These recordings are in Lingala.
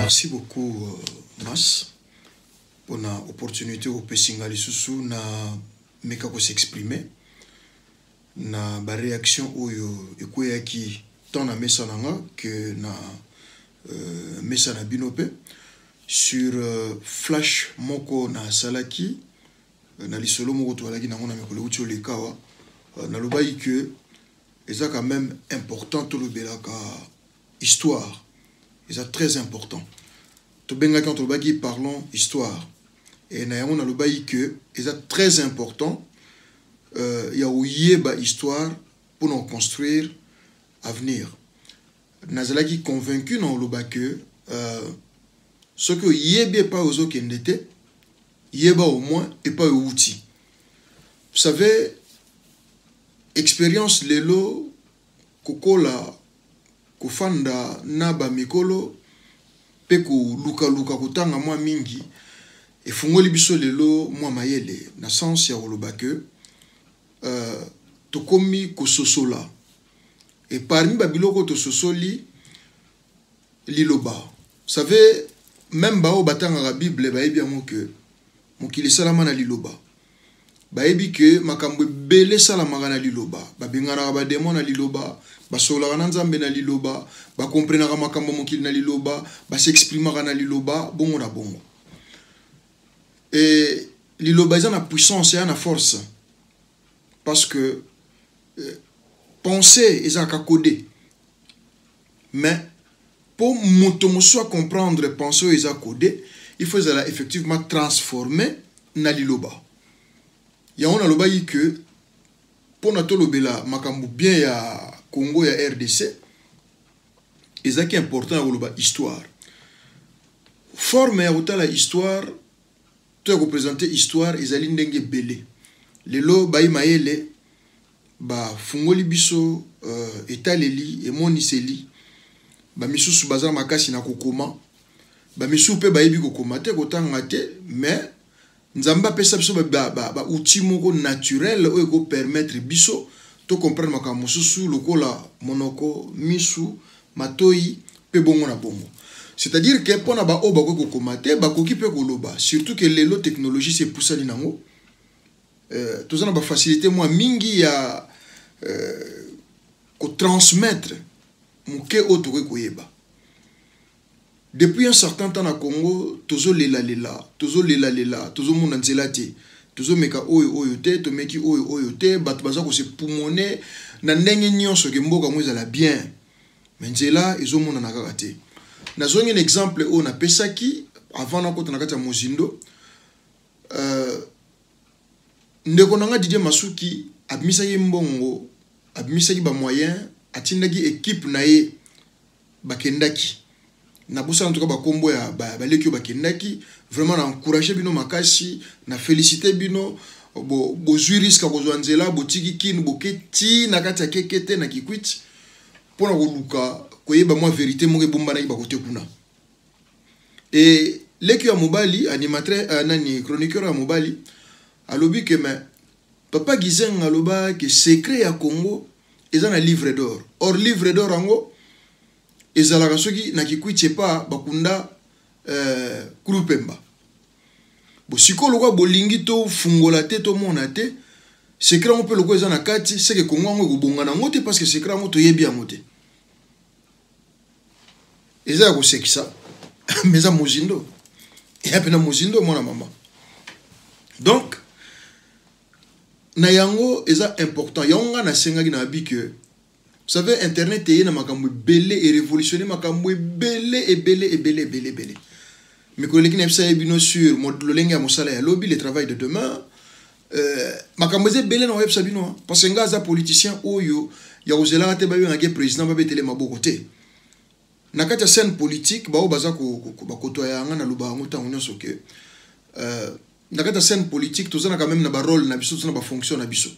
Merci beaucoup, Mas, pour l'opportunité au Pessinga Lisusu na meka ko s'exprimer na ba réaction oyo ekoyaki tant na mesa nanga que na mesa na binope sur flash moko na salaki na lisolo moko to alaki na ngona mekolo uti olekawa na lobai que eza quand même important to lobelaka histoire. C'est très important. To benga quand on bagi parlons histoire. Et na yango na lobai que c'est très important. Ya oyeba histoire pour nous construire avenir. Nazalaki convaincu dans loba que ce que yebe pas aux autres n'était yeba au moins et pas au outil. Vous savez expérience lelo kokola kufanda naba mikolo peko luka kutanga mwa mingi efungoli biso lelo mwa mayele na sens ya oloba que tokomi kososola et parmi babiloko to sosoli liloba. Vous savez même bao batanga la Bible baebi yango que mokili salama na liloba baebi que makambo bele salama na liloba babengana ba démon na liloba basola na nzambe na liloba ba comprendre makambo mokili na liloba ba s'exprimer na liloba bongo na bongo et liloba ils ont la puissance et la force parce que penser ils ont qu'à coder mais pour soit comprendre penser ils ont codé il faut effectivement transformer na liloba ya on a loba yi que pour nato lobela makambo bien ya Congo ya RDC eza qui important ya loba histoire forme ya utala histoire to représenter histoire ezali ndenge belé lelo bayi mayele ba fungoli biso etaleli emoniseli ba misusu bazala makasi na kokoma ba misusu pe bayibi kokoma te kotanga te mais nzamba pesa biso ba outil moko naturel oyo ko permettre biso to comprendre makambo susu lokola monoko misu matoi pe bongo na bongo. C'est-à-dire que pona ba o ba ko komate ba koki pe koloba surtout que lelo technologie c'est poussa linango tozana ba facilité moi mingi ya ko transmettre muke auto ko yeba. Depuis un certain temps na Congo tozo lela tozo mona nzela te tozo meka oyo te to meki oyo te bat baza ko se pulmoner na ndenge nyonso ke mboka mo ezala bien mais nzela ezo mona na kaka te. Nazongi un exemple o na pesaki avant na kota na kata mozindo ndeko nanga Didier Masuki abimisaki mbongo abimisaki ba moyen atindaki équipe na ye bakendaki na bosa en tout cas ba kombo ya ba lekio bakendaki vraiment na encourager bino makasi na féliciter bino bo zuriska ko zwanzela bo tikikini bo keti na kati ya kekete na kikwit pona koluka koyeba moi vérité mo ke bomba na ba kote kuna et lekio ya mobali animateur nani chroniqueur ya mobali alobi que mais papa Gizenga aloba que secret ya Congo eza na livre d'or or livre d'or ango ezalaka soki na kikwitche pa bakunda Kulupemba bo sikolo kwa bolingi to fungola te to mona te secret on peut loko eza na kati c'est que Congo ngo kobonga na ngote parce que secret ngo to yebi ya ngote eza ko sekisa meza mozindo et apena mozindo mona mama donc na yango eza important yonga na sengaki na abi que vous savez internet est na makambo belé et révolutionné makambo belé mais collègues n'epsa ebino sur le lenga mosala ya lobby le travail de demain makambo ze belé na websa bino parce que ngaza politicien oyo ya ozela te ba ngake président ba betele maboko te na kati ya scène politique ba baza ko bakotoya nga na luba ngo tango nyonso ke na kati ya scène politique tozana quand même na ba rôle na biso tozana ba fonction na biso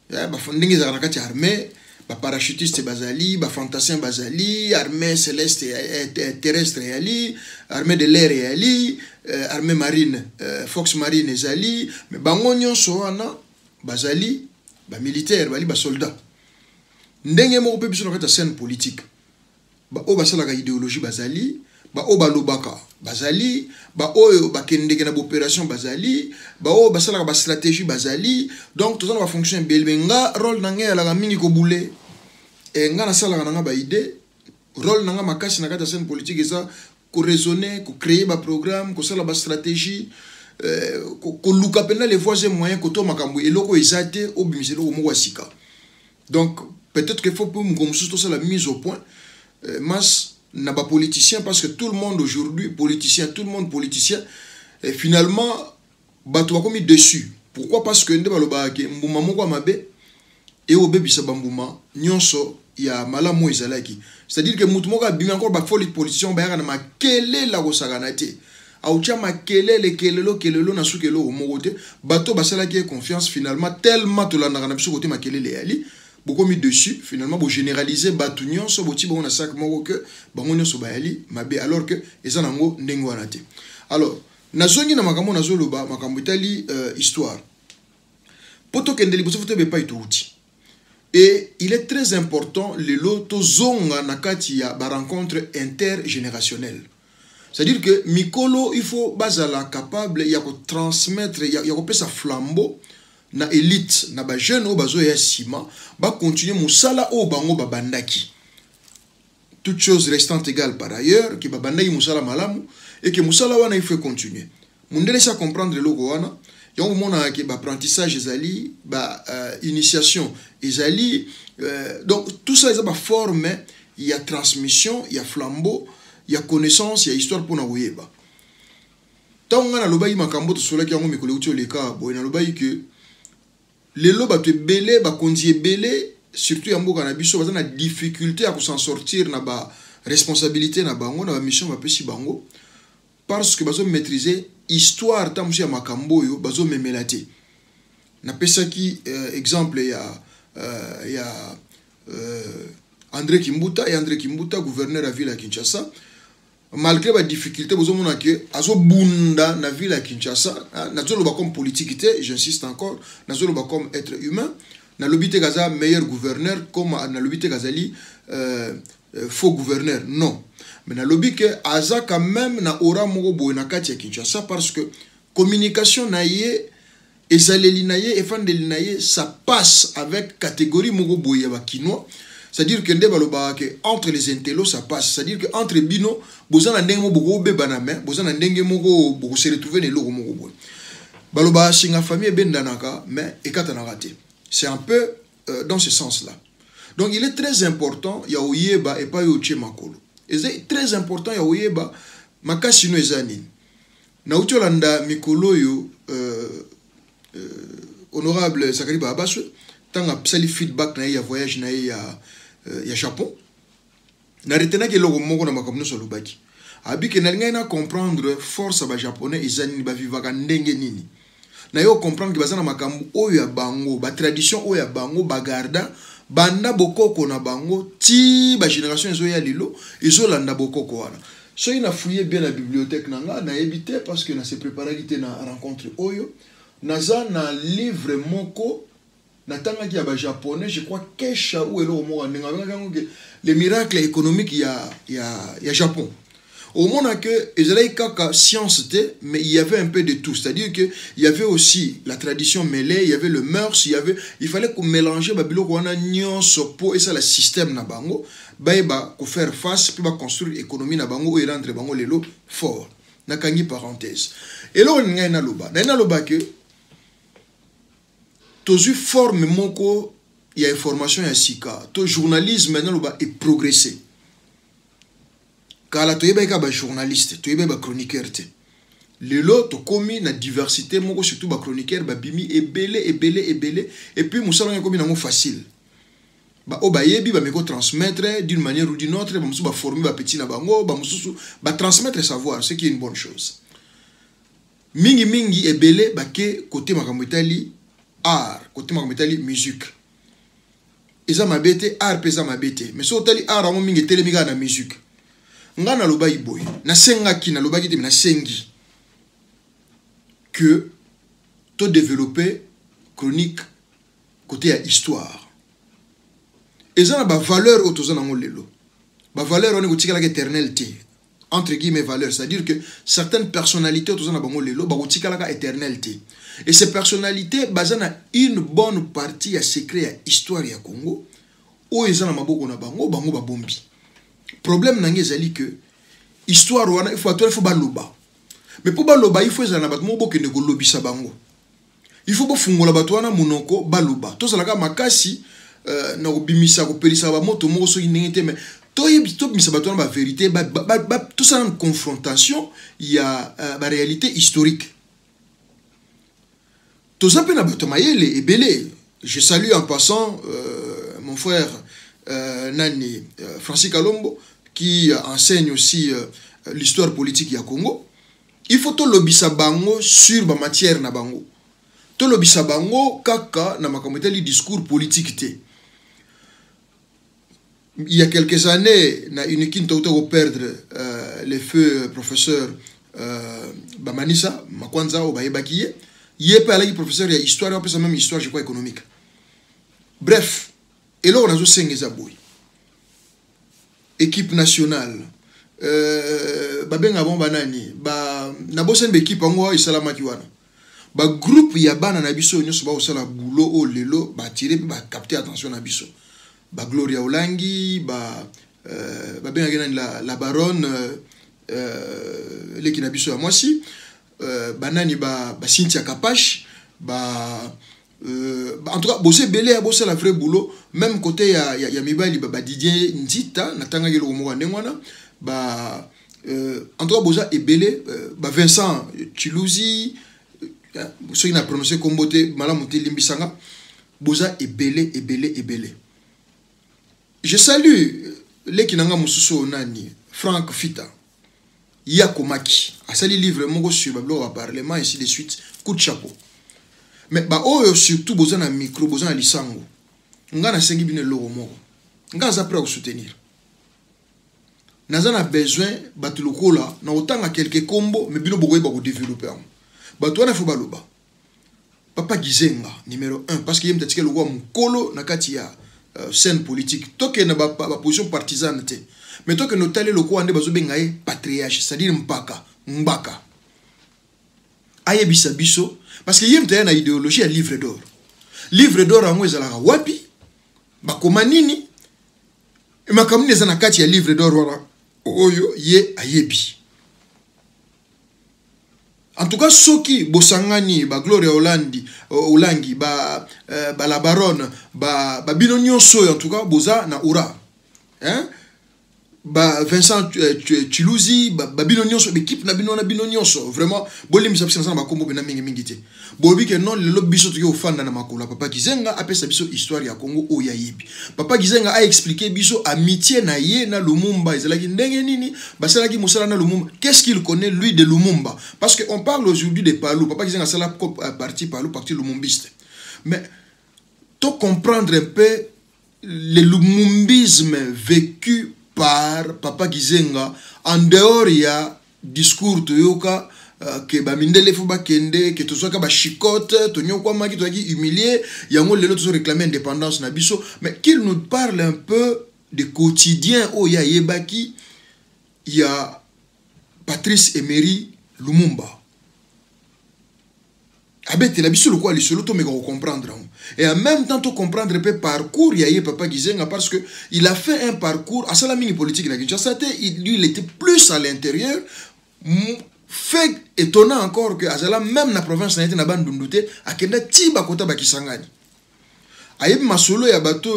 ya ba fondingi za na kati ya armée ba parachutiste bazali ba fantassin bazali armée céleste et terrestre yali armée de l'air yali armée marine fox marine ezali mais bango nyonso wana bazali ba militaire bali ba soldat ndenge moko pe biso na kati ya scène politique ba o basala ka idéologie bazali ba o balobaka bazali ba oyo bakendeke na opération bazali ba o basala ba stratégie bazali donc tout ça va fonctionner belbenga rôle nanga la mingi ko boule et nga na sala nanga ba idée rôle nanga makasi na kata scène politique ça ko raisonner ko créer ba programme ko sala ba stratégie ko luka pena les voies et moyens ko to makambo eloko ezate obimiselo ko mo sika donc peut-être qu'il faut pour nous tout ça la mise au point mas n'a pas politicien parce que tout le monde aujourd'hui politicien tout le monde politicien et finalement bato ba komi dessus pourquoi parce que nde baloba ke mbuma moko mabe et obebisa bambuma nyonso ya malamu ezalaki c'est-à-dire que mutu moko abimi encore ba folie politicien ba yana makele la kosaganate aucha makele kelelo na sukelo omogote bato basala ki confiance finalement tellement to la na biso côté makele le ali beaucoup mis dessus finalement pour généraliser bato nyonso boti bon na sac moko que bango nyonso ba ali mabe alors que ezanango ndenge wana te alors nazongi na makambo nazoloba makambo itali histoire poto kendeli boso foto be pa ituuti. Et il est très important le loto zonga nakati ya ba rencontre intergénérationnelle. C'est-à-dire que mikolo il faut bazala capable ya ko transmettre ya ko pesa flambeau na élite na ba jeune o bazo ya sima ba continuer musala o bango ba bandaki. Toutes choses restant égales par ailleurs que ba bandaki musala malamu et que musala wana il faut continuer. Mundele sa comprendre le logo wana donc mon apprentissage ezali ba initiation ezali donc tout ça est ba forme il y a transmission il y a flambeau il y a connaissance il y a histoire pour na oyeba tanga na lobai makambo to sola ki yango mikolo uti oleka boy na lobai que les loba te belé ba konzi belé surtout ya mboka na biso baza na difficulté à s'en sortir na ba responsabilité na bango na ba mission ba pesi bango parce que bazo maîtriser histoire tamusi ya makambo yo bazo memelate na pesa ki exemple ya André Kimbuta gouverneur à ville à Kinshasa malgré la difficulté bozo mona ke azo bunda na ville à Kinshasa na zolo ba comme politique j'insiste encore na zolo ba comme être humain na lobité gaza meilleur gouverneur comme na lobité gazali faux gouverneur non mais na lobby que aza quand même na ora moko boy na kati ya Kinshasa parce que communication na ye ezaleli na ye efandeli na ye ça passe avec catégorie moko boy ya bakinois c'est-à-dire que ndeba loba que entre les intellos ça passe c'est-à-dire que entre bino bozana ndenge mo boko beba na main bozana ndenge moko boko se retrouver ne loko moko boy baloba singa famille bendanaka mais ekata na raté c'est un peu dans ce sens-là. Donc il est très important ya oyeba et pas yoche makolo. Et c'est très important ya oyeba makasi no ezani. Na utolanda mikolo yo honorable Sakari Babaso tanga psali feedback na ya voyage na ya Japon. Na retena ke logo moko na makamno so lobaki. Abike na linga na comprendre force ba japonais ezani ba vivaka ndenge nini. Na yo comprendre que bazana makambo oyo ya bango ba tradition oyo ya bango bagarda banda bokoko na bango ti ba génération ezo ya lilo ezo landa bokoko wana so ina fouiller bien la bibliothèque nanga na éviter parce que na se préparer na rencontre oyo naza na livre moko na tanga ki ya ba japonais je crois kesha ou elo mo ndenga nga les miracles économiques ya Japon. Au monde que Israël kaka science mais il y avait un peu de tout, c'est-à-dire que il y avait aussi la tradition mêlée, il y avait le mœurs, il fallait qu'on mélange babilo ko wana nyonso po et ça le système na bango ba ko faire face puis ba construire économie na bango et rendre bango lelo fort. Na kangi parenthèse. Et là on na loba que tozu forme moko il y a information ya sika, to journalisme na loba est progressé. Kala toyeba ka ba journaliste toyeba ba chroniqueur te lelo to komi na diversité moko surtout ba chroniqueur ba bimi ebele et puis musala nga komi na mo facile ba obayebi ba meko transmettre d'une manière ou d'une autre ba musu ba former ba petit na bango ba musu ba transmettre savoir ce qui est une bonne chose mingi ebele ba ke côté makambo itali art côté makambo itali musique eza mabete art pesa mabete mais so tali art mo mingi telemiga na musique ngana lobai boy na senga ki na lobaki te na sengi que to développer chronique côté à histoire et ça na ba valeur autoza na ngolelo ba valeur on est kotikala éternel te entre guillemets valeurs, c'est-à-dire que certaines personnalités autour de bango lelo bagotikalaka éternalité. Et ces personnalités basent une bonne partie à secret à histoire ya Congo ou ils ont maboko na bango ba bombi. Problème nange zali que histoire wana il faut baloba. Mais pour baloba il faut ezala na bato mo bokende ko lobisa bango. Il faut fungola bato wana munoko baloba. To salaka makasi na obimisa ko pelisa ba moto mo so inengete mais la vérité, tout ça en confrontation, il y a la réalité historique. Tout ça, je salue en passant mon frère Nani Francis Kalombo, qui enseigne aussi l'histoire politique du Congo. Il faut tout lobisa bango sur la matière na bango. Tout lobisa bango kaka na makamete li discours politique te. Il y a quelques années, na une quinte au perdre le feu professeur Bamanisa, Makwanza ou Bayebakiye, il est pas là, professeur il y a histoire, après ça même histoire, je crois, économique. Bref, et là on a zo Sengezaboui. Équipe nationale, Babenga bon banani, na bosen équipe en Isalama Kiwana. Ba groupe Yabana na biso nyoso ba osala boulot o lelo ba tirer ba capter attention na biso. Ba Gloria Olangi, la baronne, l'équipe na biso à moi si, banani ba Cynthia Kapash, en tout cas bosser belé a bosser la vraie boulot, même côté ya mibali ba Didier Nzita, natanga yelo mo ndengwana, en tout cas boza et belé, Vincent Chilouzi, ceux qui n'a prononcé comme beauté malamuté limbisanga, boza et belé. Je salue les Kinanga Moussousou Nani, Franck Fita, Yakomaki, à sali livre mon sur Bablo au Parlement, ainsi de suite, coup de chapeau. Mais surtout besoin d'un micro, besoin d'un lisango. Nga na sengi bine logo moko. Nga za prêt à soutenir. Naza na besoin batuloko là, na autant à quelques combos, mais bino bogoy ba ko développer. Bato na fo baloba. Papa Gizenga numéro 1 parce qu'il y a peut-être que le roi mukolo na kati ya scène politique. Toke na ba position partisane te. Mais toke no tale le ko ande bazo bengaye patriarche, c'est-à-dire mpaka, mbaka. Aye bisa biso parce que yem te na idéologie ya livre d'or. Livre d'or ango ezalaka wapi? Bakoma nini? Makamune za na kati ya livre d'or wana oyo ye ayebi. En tout cas, ceux qui Bosangani, Gloria Olangi, la baronne, Binonio Soy, en tout cas, Boza na Oura. Hein? Vincent Chilouzi, Binonio Soy, l'équipe na Binonio Soy. Vraiment, Bolim Sabsin na Bakombo na Mingite. Bobi que non, le lobby biso au fan na Makola. Papa Gizenga a sa biso histoire ya Congo o ya yibi. Papa Gizenga a expliqué biso amitié na ye na Lumumba. Ezalaki ndenge nini, basalaki musala na Lumumba. Qu'est-ce qu'il connaît lui de Lumumba? Parce que on parle aujourd'hui de Palou. Papa Gizenga sala parti Palou, parti lumumbiste. Mais to comprendre un peu le lumumbisme vécu par Papa Gizenga en dehors ya discours toyoka que bamindele fo bakende que tozoka ba chicote tonyo kwa maki toaki humilier yango lelo tozo réclamer indépendance na biso mais qu'il nous parle un peu de quotidien o ya yebaki ya Patrice Emery Lumumba abete la biso le quoi les solo to me comprendre et en même temps to comprendre un peu parcours ya Papa Gizenga parce que il a fait un parcours à la mini politique na Kinshasa lui il était plus à l'intérieur. Fait étonnant encore que Azala même na province na été na bandundute akenda tiba kota bakisangani ayeb masolo ya bato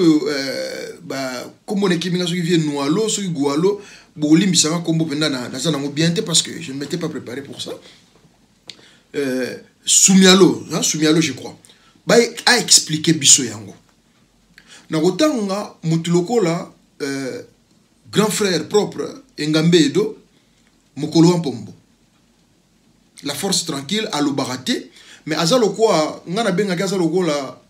comme on équipe qui vient Noualo so Gualo bolim bisanga kombo penda na za nango bien parce que je ne m'étais pas préparé pour ça Soumialo je crois a expliqué biso yango na kotanga mutuloko la grand frère propre Engambe Edo Mokolo Mpombo la force tranquille à l'obaraté mais azalo quoi ngana benga azalo ko la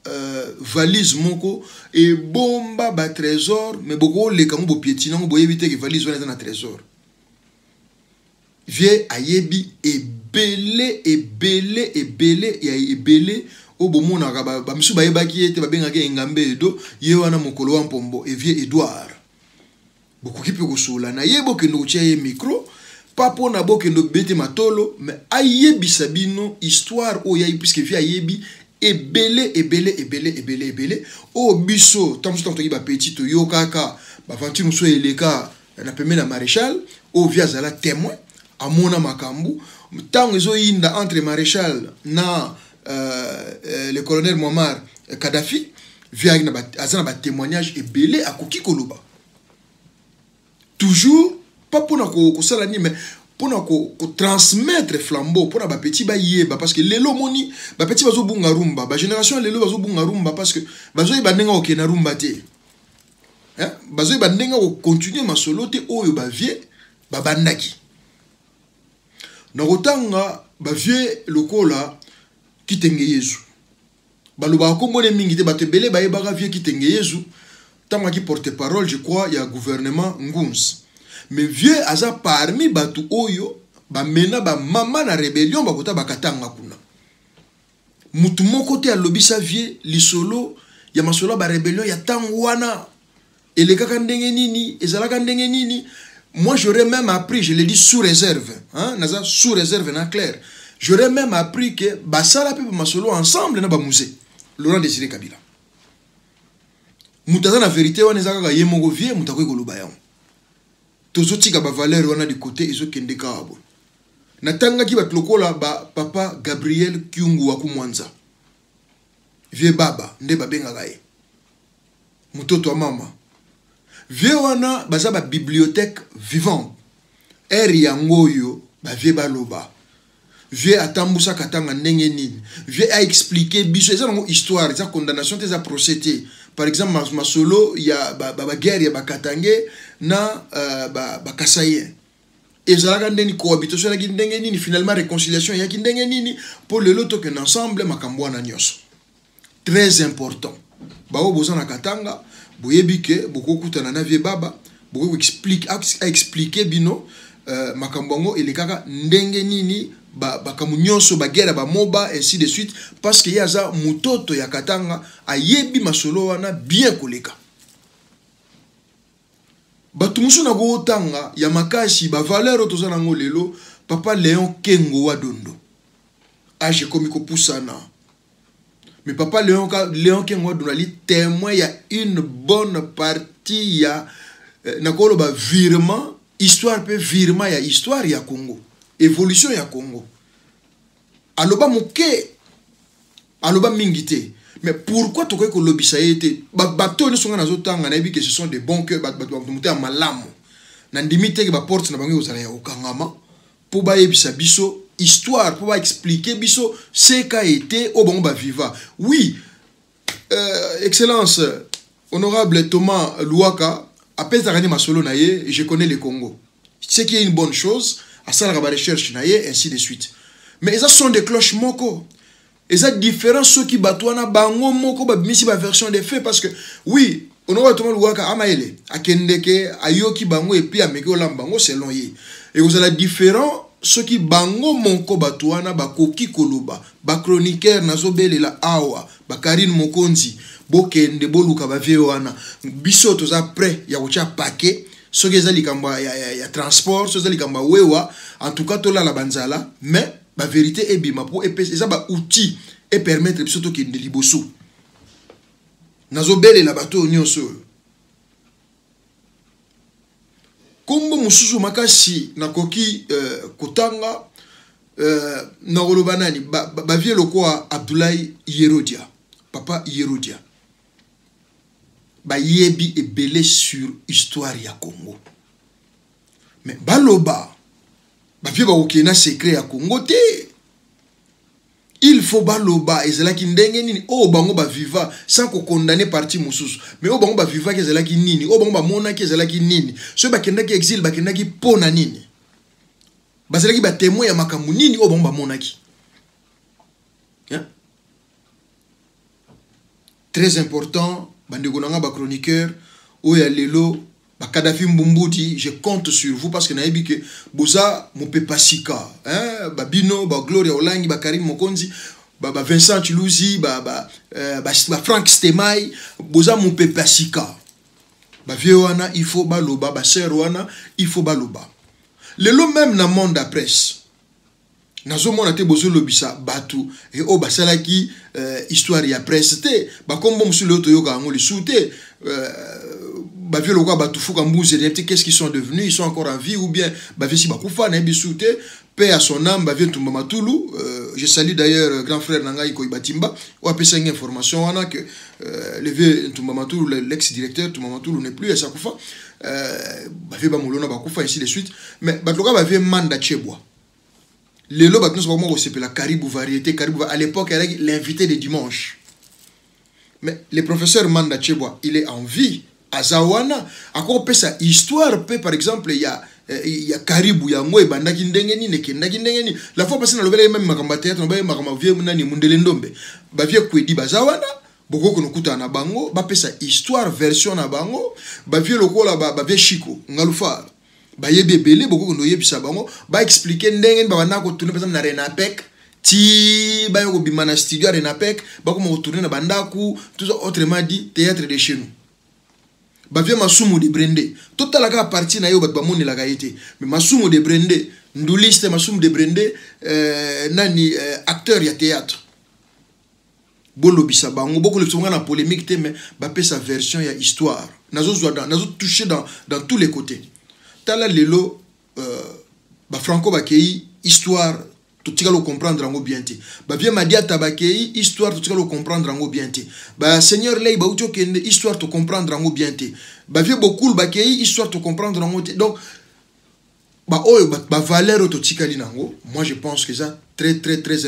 valise moko et bomba ba trésor mais boko le kamu bo piétina bo éviter que valise wana na trésor vie ayebi ebele ya ebele o bomona ba misu ba yebaki ete ba benga ke Engambe Edo ye wana Mokolo Mpombo et vie Edouard beaucoup qui peut ko sola na yebo ke no tia micro pas pour nabo que no bete matolo mais ayebi sabino histoire o yayi puisque vi ayebi ebele o biso tant que ba petit to yo kaka ba vanti muso eleka na pembe na maréchal o via zala témoin amona makambu tant ezo inda entre maréchal na le colonel Muammar Kadhafi via na azana ba témoignage ebele akoki koloba toujours pas pour ko sala ni mais pour ko transmettre flambeau pour ba petit ba yeba parce que lelo moni ba petit bazo bunga rumba ba génération lelo bazo bunga rumba parce que bazo ba ndenga o na rumba te hein bazo ba ndenga o continuer masolo te oyo ba vie ba bandaki na kotanga ba vie lokola kitenge Yesu baloba ko mone mingi te batebele ba yeba vie kitenge Yesu tanga ki porte parole je crois il y a gouvernement Nguns. Mais vieux aza parmi batu oyo ba mena ba mama na rébellion ba kota bakatanga kuna mutu moko te alobisa vieux lisolo ya masolo ba rébellion ya tangwana elekaka ndenge nini ezalaka ndenge nini. Moi j'aurais même appris, je l'ai dit sous réserve hein naza sous réserve na clair, j'aurais même appris que basala pe masolo ensemble na ba musée Laurent Désiré Kabila mutaza na vérité wana ezaka ye moko vieux mutako koloba yango tozotika ba valeur wana di côté ezo kende kabo natanga ki batlokola ba papa Gabriel Kyungu wa kumwanza vie baba nde babenga gae mutoto wa mama vie wana baza ba bibliothèque vivante eri yangoyo ba vie baloba vie atambusa katanga ndenge nini vie a expliquer biso eza ngo histoire eza condamnation eza procédé. Par exemple, masolo il y a ba guerre ya ba Katangé na ba Kasaye. Et zalaka ndeni cohabitation na ndenge nini finalement réconciliation ya ndenge nini pour le loto que ensemble makambo na nyonso. Très important. Ba o bozana Katanga, boyebi ke boko kutana na vie baba, boko expliquer bino makambo ngo elekaka ndenge nini ba kamunyonso ba guerre ba moba ainsi de suite parce que yaza mutoto ya Katanga ayebi masolo wana bien koleka batumusu na go tanga ya makashi ba valeur tozana ngo lelo papa Léon Kengo wa Dondo age komi ko pusana mais papa Léon Kengo wa Dondo ali témoin ya une bonne partie ya nakolo ba virement histoire pe virement ya histoire ya Congo évolution ya Congo aloba moke aloba mingité mais pourquoi tokoy ko lobisa yete bato ne songa nazo tanga na yebi que ce sont des bons cœurs bato muté ya malamu na ndimite ke ba porte na bango ozala ya okangama pour ba yebisa biso histoire pour ba expliquer biso ce qu'a été au bon ba viva oui excellence honorable Thomas Louaka appelle Tarani Masolo naye je connais le Congo ce qui est une bonne chose à ça la recherche naye ainsi de suite mais ça sont des cloches moko et ça différent ceux qui batouana bango moko ba misi ba version des faits parce que oui on aura tout le monde amaele akendeke ayoki bango et puis ameke olambango selon ye et vous avez différent ceux qui bango moko batouana ba koki koloba ba chroniqueur nazobele la awa ba Karine Mokonzi bokende boluka ba vewana biso toza prêt ya kocha paquet ce que ezali kamba ya transport ce ezali kamba wewa en tout cas tola la banzala mais la vérité est bima pour épais ça ba outil et permettre biso to kende liboso nazobele la bateau nyonso kombo mususu makasi nakoki kotanga na rolobanani ba vie lokwa Abdoulaye Yerodia papa Yerodia ba yebi ebele sur histoire ya Congo mais baloba ba vie ba okena secret ya Congo te il faut baloba ezalaki ndenge nini o bango ba viva sans ko condamner parti mususu mais o bango ba viva ke ezalaki nini o bango ba mona ke ezalaki nini so ba kendaki exil ba kendaki pona nini bazalaki ba témoin ya makambu nini o bango ba monaki hein? Très important bandeko nanga ba chroniqueur o ya lelo ba Kadhafi Mbumbuti je compte sur vous parce que nayebi que boza mope pasika hein ba bino ba Gloria Olangi ba Karim Mokonzi ba Vincent Chiluzi ba Frank Stemai boza mope pasika ba vie wana il faut baloba ba sœur wana il faut baloba lelo même na monde à presse nazomona te bozo lobisa batu et o basala ki histoire ya presse te ba kombo musu le toyoka ngo lisute ba vieux lokwa batu fuka mbuze qu'est-ce qu'ils sont devenus, ils sont encore en vie ou bien ba vieux si ba kufa na bisute paix à son âme ba vieux Tumba Matulu. Je salue d'ailleurs grand frère Nangai Koibatimba ou a pesé une information wana que le vieux Tumba Matulu, l'ex-directeur Tumba Matulu n'est plus à sa kufa ba vieux ba molona ba kufa ainsi de suite, mais ba lokwa ba vieux Manda Cheboa le lot batnos ba mo la Caribou variété Caribou à l'époque elle l'invité de dimanche. Mais le professeur Manda Cheboa il est en vie à Zawana encore peut sa histoire peut par exemple il y a Caribou ya ngwe bandaki ndenge ni nekendaki ndenge ni la fois passée na lobela même makamba théâtre na ba makamba vieux nani mundele ndombe ba vieux kwedi ba Zawana boko kono kuta na bango ba pesa histoire version na bango ba vieux lokola ba vieux Chico ngalufa ba yebe belé boko kono yebisa bango ba expliquer ndenge ba bana ko tourner par exemple na Renapec ti ba yo bima na studio à Renapec ba ko mo tourner na bandaku tout ça autrement dit théâtre de chez nous ba vieux Masumu de Brende toute la ka partie na yo ba moni la gaité mais Masumu de Brende nduliste Masumu de Brende nani acteur ya théâtre bolo bisa bango beaucoup le songa na polémique te mais ba pe sa version ya histoire nazo touché dans tous les côtés tala lelo ba franco bakei histoire tout tika lo comprendre ngo bien te ba bien madia tabakei histoire tout tika lo comprendre ngo bien te ba seigneur lei ba uto kende histoire to comprendre ngo bien te ba vieux beaucoup bakei histoire to comprendre ngo te donc ba oyo ba valeur to tika linango moi je pense que ça très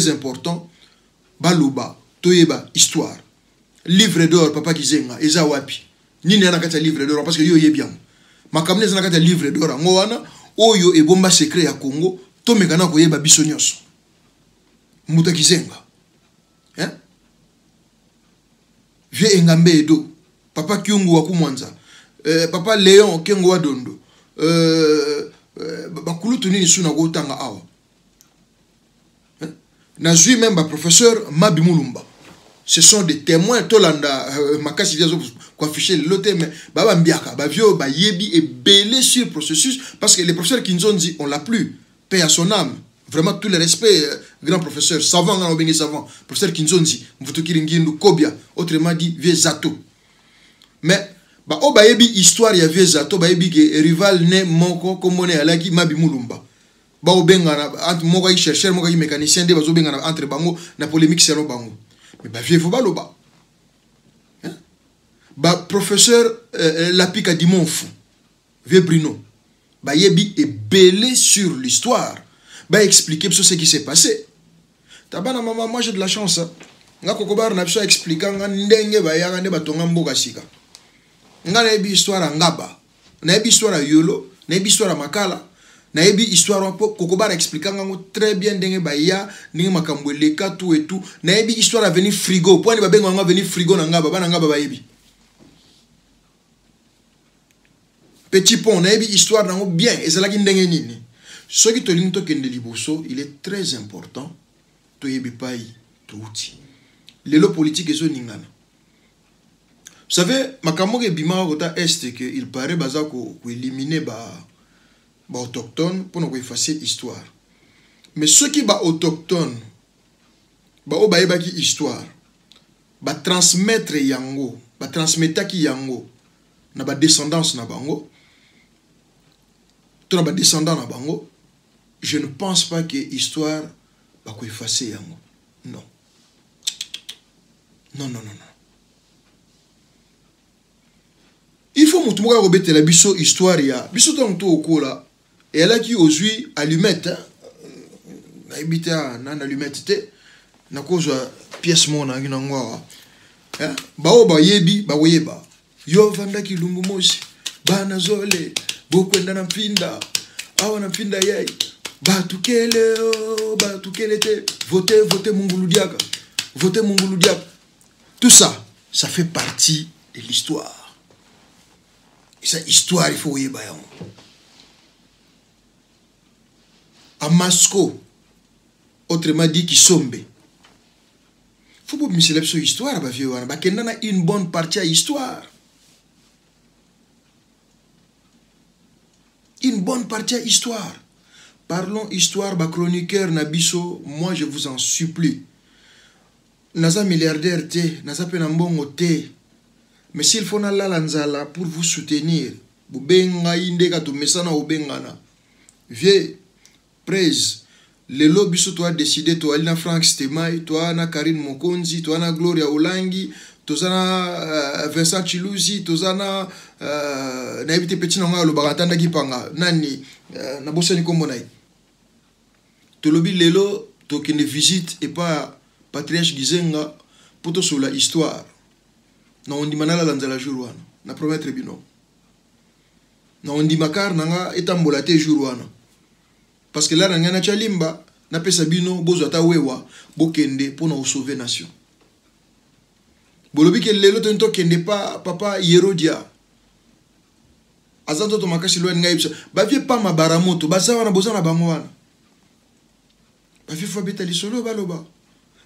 important baluba toyeba histoire livre d'or papa kizenga eza wapi nini ana kata livre d'or parce que yo yebiam makamne zana kata livre d'or ngo wana oyo e bomba secret ya Congo to mekana ko yeba biso nyonso muta kizenga hein vie engambe edo papa Kyungu wa kumwanza papa Léon Kengo wa Dondo bakulutu nini suna ko tanga awa nazui même ba professeur Mabi Mulumba ce sont des témoins tolanda makasi via ko afficher le loté mais baba mbiaka ba vio ba yebi et belé sur processus parce que les professeurs Kinzonzi on l'a plus paix à son âme vraiment tout le respect grand professeur savant na obengi savant professeur Kinzonzi mvuto kiringindu Kobia autrement dit vieux Zato mais ba o ba yebi histoire ya vieux Zato ba yebi que rival ne moko komone alaki Mabi Mulumba ba obenga entre moko yi chercheur moko yi mécanicien de bazo benga entre bango na polémique selo bango mais ba vieux faut ba loba hein ba professeur Lapika Dimonfu vieux Bruno ba yebi est belé sur l'histoire ba expliquer ce qui s'est passé tabana maman moi j'ai de la chance nga kokobar na biso expliquer nga ndenge ba yanga ne batonga mboka sika nga na yebi histoire ngaba na yebi histoire yolo na yebi histoire makala na yebi histoire po kokobar expliquer nga très bien ndenge ba ya ndenge makambo leka tout et tout na yebi histoire à venir frigo point ba benga nga venir frigo na ngaba bana ngaba ba yebi petit pont na yebi histoire nango bien ezalaki ndenge nini soki tolingi tokende liboso il est très important toyebi pai touti lelo politique ezo ningana. Vous savez makambo ke bima kota est que il paraît baza ko éliminer ba autochtone pour nous effacer histoire mais ceux qui ba autochtone ba o ba yebaki histoire ba transmettre yango ba transmetaki yango na ba descendance na bango to na ba descendant na bango je ne pense pas que histoire ba ko effacer yango non il faut mutu moka kobetela la biso histoire ya biso to mutu okola et elle a qui aujourd'hui allumette na habita na allumette te na kozwa pièce mona ngina ngwa ba o ba yebi ba woyeba yo vanda ki lumbu mosi bana zole bokwenda na mpinda awa na mpinda yai batukele te voter munguludiaka tout ça fait partie de l'histoire. Et cette histoire, il faut y aller. À Masco, autrement dit, qui sombe. Il faut pas me célébrer cette histoire. Il y a une bonne partie à l'histoire. une bonne partie à histoire. Parlons histoire, ba chroniqueur Nabiso, moi je vous en supplie. Naza milliardaire te, naza penambongo te. Mais s'il faut na lanzala pour vous soutenir, bubenga indeka to mesana ubengana. Vieux, praise. Le lobiso toi décidé, toi Alina Frank Stemai, toi na Karine Mokonzi, toi na Gloria Olangi, toi na Vincent Chiluzi, toi na évité petit nanga lo baratanda gipanga nani na bosani kombo nai. To lobi lelo to kene visite et pas patriarche Gizenga pour to sur la histoire. Na on dit manala lanzala jour wana na promettre bino. Na on dit makar nanga etambola te jour wana. Parce que là, on a chalimba, na pesa bino, bozo ata wewa, bokende pour nous sauver nation. Bolobi ke lelo tento kende pa papa Yerodia. Azanto to makashi lo nga ibsa. Ba vie pa mabaramoto, ba za wana boza na bango wana. Ba vie fa betali solo baloba.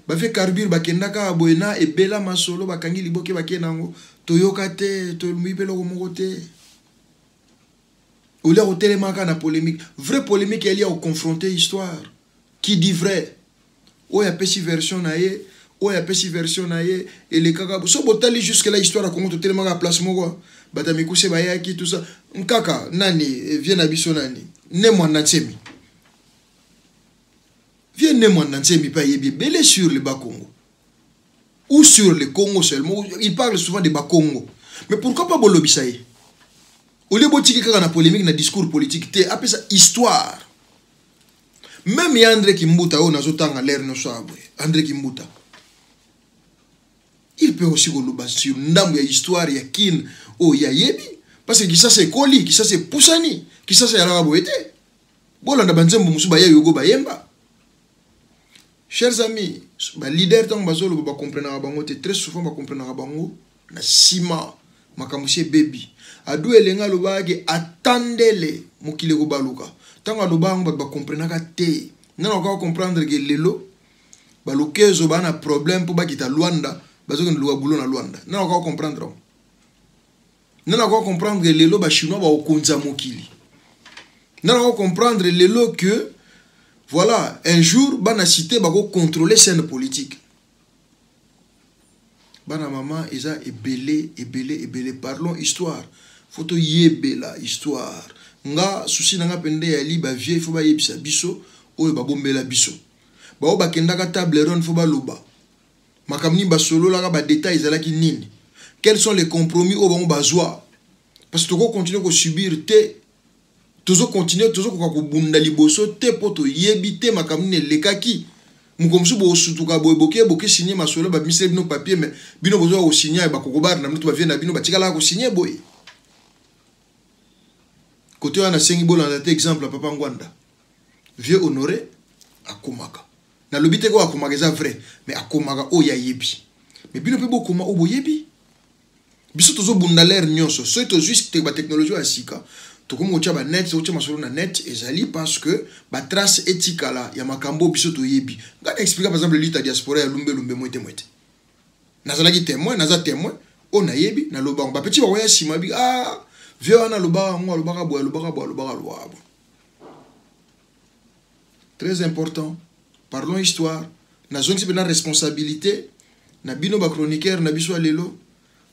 Ba vie karbir ba kenda ka boena e bela masolo ba kangi liboke ba kenango. Toyoka te, to mbipelo ko mokote. Ou là, au télémaka na polémique. Vraie polémique, il y a au confronter histoire. Qui dit vrai? Ou il y a petit version naïe, ou il y a petit version naïe, et les kaka. So botali jusque là histoire à comment au télémaka place moi. Batamikou se bayaki tout ça. Nkaka nani vient na biso nani. Ne moi natsemi. Viens ne moi natsemi pas yebi belé sur le bas Congo. Ou sur le Congo seulement. Il parle souvent de bas Congo. Mais pourquoi pas bolobisaye? Au lieu de faire une polémique, un discours politique, tu appelles ça histoire. Même André Kimbuta, on a autant l'air de André Kimbuta. Il peut aussi go sur ndambu ya histoire ya kin o ya yebi parce que ça c'est Koli, ça c'est Poussani, ça c'est Araboete. Bolanda banzembo musuba ya yogo bayemba. Chers amis, ba leader tant bazolo ba comprendre bango te très souvent ba comprendre bango na sima makamusie baby. Adu elenga lobage attendele mukile ko baluka. Tanga lobango ba comprendre ka te. Nana ko comprendre que lelo balukezo bana problème pour ba kita Luanda. Bazo que luwa bulo na Luanda. Nana ko comprendre. Nana ko comprendre que lelo ba chinois ba okonza mokili. Nana ko comprendre lelo que voilà, un jour bana cité ba ko contrôler scène politique. Bana maman isa ebele parlons histoire. Photo yebe la histoire. Nga souci nga pende ya li ba vie faut ba yebisa biso oyo ba bombela biso. Ba o ba kenda ka table ronde faut ba loba. Makamni ba solo la ba détails ezala ki nini. Quels sont les compromis au ba bazwa? Parce que toko continuer ko subir te tozo continuer tozo ko bunda liboso te poto yebi te makamni lekaki. Mukomsu bo sutuka bo boke signer masolo ba mise bino papier mais bino bozo o signer ba kokobar na mutu ba vie na bino ba tikala ko signer boy. Côté on a sengi bola na exemple papa Ngwanda. Vieux honoré akomaka. Na lobite ko akomaka za vrai mais akomaka o ya yebi. Mais bino pe bokoma o bo yebi. Biso tozo bunda l'air nyonso. So to juste ba technologie asika. To comme ocha ba net, ocha masolo na net ezali parce que ba trace éthique là ya makambo biso to yebi. Ngana expliquer par exemple l'ita diaspora ya lumbe moite. Nazala ki témoin, naza témoin, on a yebi na lobango. Ba petit ba waya sima bi ah vieux ana lobango, lobaka boa. Très important. Parlons histoire. Na zone c'est une responsabilité. Na bino ba chroniqueur na biso lelo.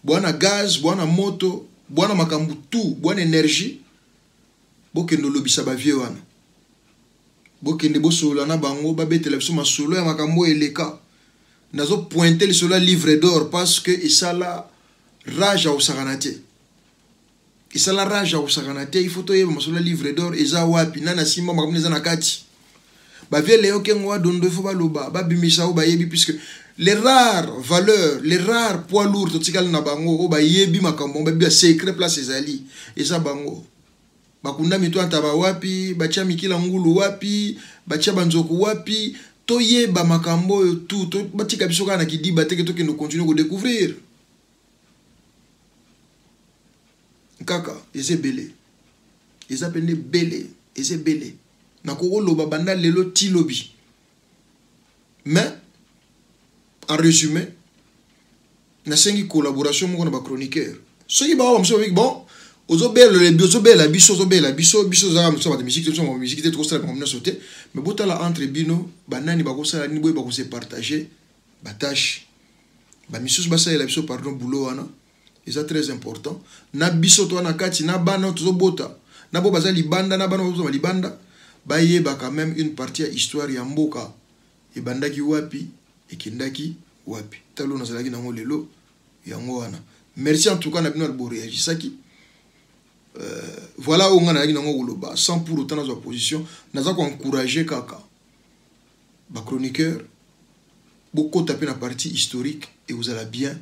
Boana gaz, boana moto, boana makambu tout, boana énergie. Bokende lobisa ba vieux wana. Bokende bosola na bango ba betela biso masolo ya makambo eleka. Nazo pointer le sola livre d'or parce que isala rage au saganate. Isala rage au saganate, il faut to yeba masolo livre d'or eza wapi nana simba makambo eza na kati. Ba vieux leo kengo dondo fo ba loba ba bimisa o ba yebi puisque les rares valeurs, les rares poids lourds totikal na bango o ba yebi makambo ba bia secret place ezali eza bango. Bakunda mito antaba wapi, bacha mikila ngulu wapi, bacha banzoku wapi, toye ba makambo tout, to batika biso kana kidiba teke to kendo continuer ko découvrir. Kaka, eze belé. Eza pende belé, eze belé. Na ko loba banda lelo ti lobi. Mais en résumé, na sengi collaboration mo na ba chroniqueur. Soki ba wa mso bon ozobela lebi ozobela biso za muso ba musique so musique te trop ça comme na sauter mais botala entre bino banani bakosala ni boye bakose partager ba tâche ba misus basa la biso pardon boulot wana et ça très important na biso to na kati na bana tozobota na bo baza libanda na bana bazo libanda baye ba quand même une partie à histoire ya mboka e bandaki wapi e kindaki wapi talo na salaki nango lelo yango wana merci en tout cas na bino albo réagisaki voilà où on a dit sans pour autant dans sa position nous avons encouragé kaka ba chroniqueur beaucoup taper la partie historique et vous allez bien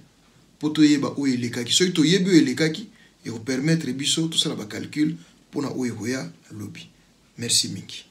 pour te yeba où il est kaki so to yebi il est kaki et vous permettre biso tout ça la calcul pour na où lobby merci Minki.